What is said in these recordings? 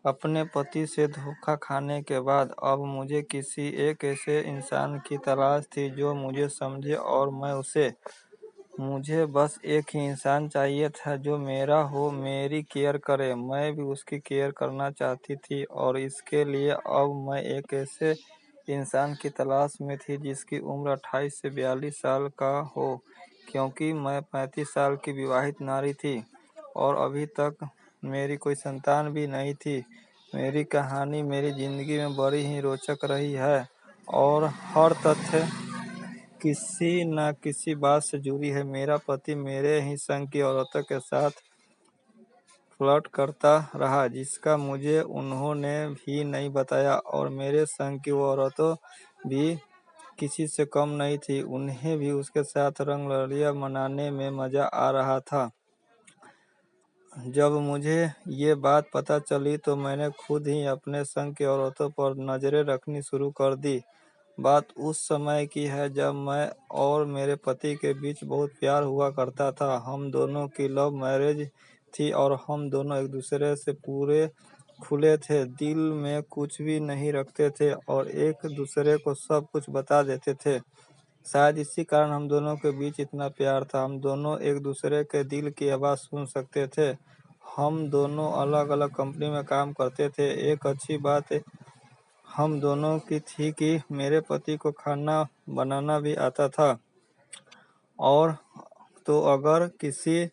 अपने पति से धोखा खाने के बाद अब मुझे किसी एक ऐसे इंसान की तलाश थी जो मुझे समझे और मैं उसे। मुझे बस एक ही इंसान चाहिए था जो मेरा हो, मेरी केयर करे। मैं भी उसकी केयर करना चाहती थी और इसके लिए अब मैं एक ऐसे इंसान की तलाश में थी जिसकी उम्र 28 से 42 साल का हो, क्योंकि मैं 35 साल की विवाहित नारी थी और अभी तक मेरी कोई संतान भी नहीं थी। मेरी कहानी मेरी ज़िंदगी में बड़ी ही रोचक रही है और हर तथ्य किसी न किसी बात से जुड़ी है। मेरा पति मेरे ही संग की औरतों के साथ फ्लर्ट करता रहा, जिसका मुझे उन्होंने भी नहीं बताया, और मेरे संग की वो औरतों भी किसी से कम नहीं थी। उन्हें भी उसके साथ रंगरलियां मनाने में मज़ा आ रहा था। जब मुझे ये बात पता चली तो मैंने खुद ही अपने संग की औरतों पर नज़रें रखनी शुरू कर दी। बात उस समय की है जब मैं और मेरे पति के बीच बहुत प्यार हुआ करता था। हम दोनों की लव मैरिज थी और हम दोनों एक दूसरे से पूरे खुले थे, दिल में कुछ भी नहीं रखते थे और एक दूसरे को सब कुछ बता देते थे। शायद इसी कारण हम दोनों के बीच इतना प्यार था। हम दोनों एक दूसरे के दिल की आवाज़ सुन सकते थे। हम दोनों अलग अलग कंपनी में काम करते थे। एक अच्छी बात हम दोनों की थी कि मेरे पति को खाना बनाना भी आता था, और तो अगर किसी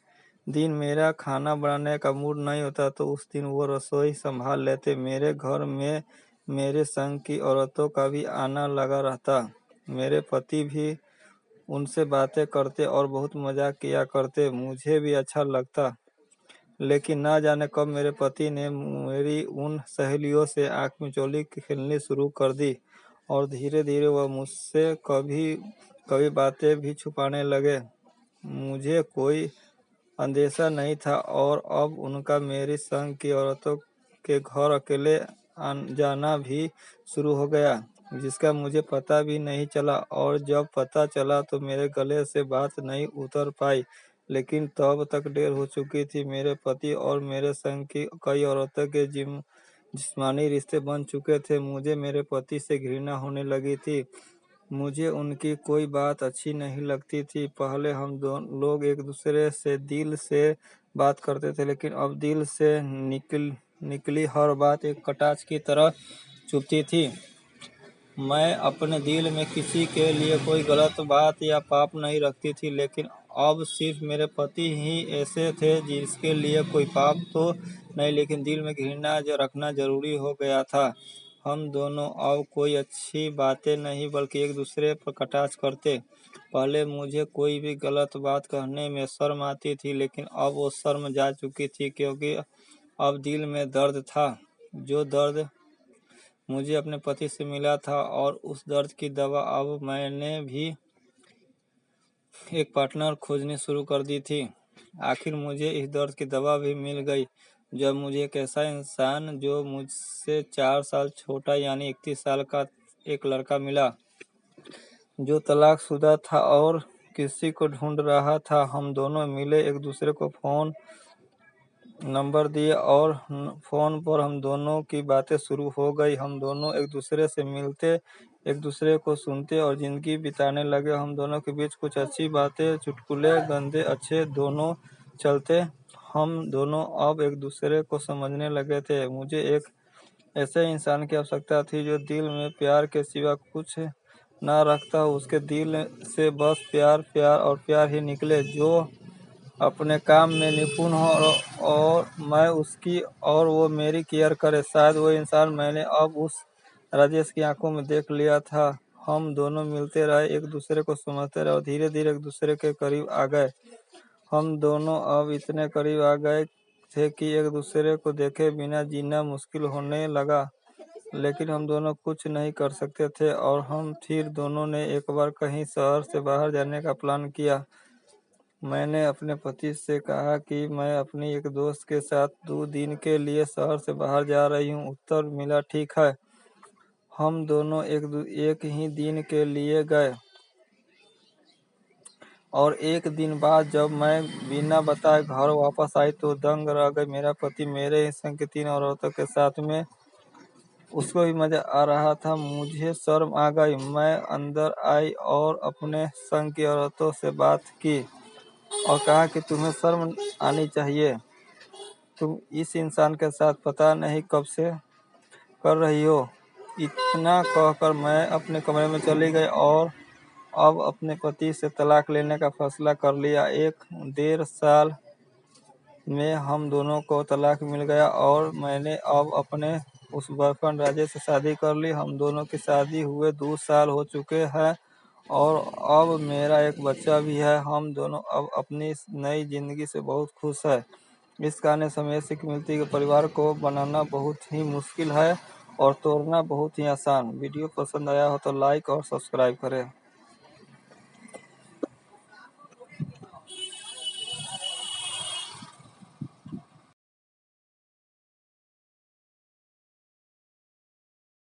दिन मेरा खाना बनाने का मूड नहीं होता तो उस दिन वो रसोई संभाल लेते। मेरे घर में मेरे संग की औरतों का भी आना लगा रहता। मेरे पति भी उनसे बातें करते और बहुत मजाक किया करते। मुझे भी अच्छा लगता, लेकिन ना जाने कब मेरे पति ने मेरी उन सहेलियों से आंख मिचौली खेलनी शुरू कर दी और धीरे धीरे वह मुझसे कभी कभी बातें भी छुपाने लगे। मुझे कोई अंदेशा नहीं था और अब उनका मेरी संग की औरतों के घर अकेले जाना भी शुरू हो गया, जिसका मुझे पता भी नहीं चला, और जब पता चला तो मेरे गले से बात नहीं उतर पाई। लेकिन तब तक देर हो चुकी थी। मेरे पति और मेरे संग की कई औरतों के जिस्मानी रिश्ते बन चुके थे। मुझे मेरे पति से घृणा होने लगी थी। मुझे उनकी कोई बात अच्छी नहीं लगती थी। पहले हम दोनों लोग एक दूसरे से दिल से बात करते थे, लेकिन अब दिल से निकली हर बात एक कटाक्ष की तरह चुभती थी। मैं अपने दिल में किसी के लिए कोई गलत बात या पाप नहीं रखती थी, लेकिन अब सिर्फ मेरे पति ही ऐसे थे जिसके लिए कोई पाप तो नहीं, लेकिन दिल में घृणा रखना जरूरी हो गया था। हम दोनों अब कोई अच्छी बातें नहीं बल्कि एक दूसरे पर कटाक्ष करते। पहले मुझे कोई भी गलत बात कहने में शर्म आती थी, लेकिन अब वो शर्म जा चुकी थी, क्योंकि अब दिल में दर्द था, जो दर्द मुझे अपने पति से मिला था, और उस दर्द की दवा अब मैंने भी एक पार्टनर खोजनी शुरू कर दी थी। आखिर मुझे इस दर्द की दवा भी मिल गई जब मुझे एक ऐसा इंसान जो मुझसे 4 साल छोटा यानी 31 साल का एक लड़का मिला, जो तलाकशुदा था और किसी को ढूंढ रहा था। हम दोनों मिले, एक दूसरे को फ़ोन नंबर दिए और फ़ोन पर हम दोनों की बातें शुरू हो गई। हम दोनों एक दूसरे से मिलते, एक दूसरे को सुनते और ज़िंदगी बिताने लगे। हम दोनों के बीच कुछ अच्छी बातें, चुटकुले, गंदे अच्छे दोनों चलते। हम दोनों अब एक दूसरे को समझने लगे थे। मुझे एक ऐसे इंसान की आवश्यकता थी जो दिल में प्यार के सिवा कुछ ना रखता हो। उसके दिल से बस प्यार प्यार और प्यार ही निकले, जो अपने काम में निपुण हो और मैं उसकी और वो मेरी केयर करे। शायद वो इंसान मैंने अब उस राजेश की आंखों में देख लिया था। हम दोनों मिलते रहे, एक दूसरे को समझते रहे और धीरे धीरे एक दूसरे के करीब आ गए। हम दोनों अब इतने करीब आ गए थे कि एक दूसरे को देखे बिना जीना मुश्किल होने लगा, लेकिन हम दोनों कुछ नहीं कर सकते थे। और हम फिर दोनों ने एक बार कहीं शहर से बाहर जाने का प्लान किया। मैंने अपने पति से कहा कि मैं अपनी एक दोस्त के साथ 2 दिन के लिए शहर से बाहर जा रही हूँ। उत्तर मिला, ठीक है। हम दोनों एक ही दिन के लिए गए। और एक दिन बाद जब मैं बिना बताए घर वापस आई तो दंग रह गई। मेरा पति मेरे ही संग की 3 औरतों के साथ में, उसको भी मजा आ रहा था। मुझे शर्म आ गई। मैं अंदर आई और अपने संग की औरतों से बात की और कहा कि तुम्हें शर्म आनी चाहिए, तुम इस इंसान के साथ पता नहीं कब से कर रही हो। इतना कहकर मैं अपने कमरे में चली गई और अब अपने पति से तलाक लेने का फैसला कर लिया। 1 डेढ़ साल में हम दोनों को तलाक मिल गया और मैंने अब अपने उस बॉयफ्रेंड राजेश से शादी कर ली। हम दोनों की शादी हुए 2 साल हो चुके हैं और अब मेरा एक बच्चा भी है। हम दोनों अब अपनी नई जिंदगी से बहुत खुश है। इस कहानी से हमें सीख मिलती है कि परिवार को बनाना बहुत ही मुश्किल है और तोड़ना बहुत ही आसान। वीडियो पसंद आया हो तो लाइक और सब्सक्राइब करें।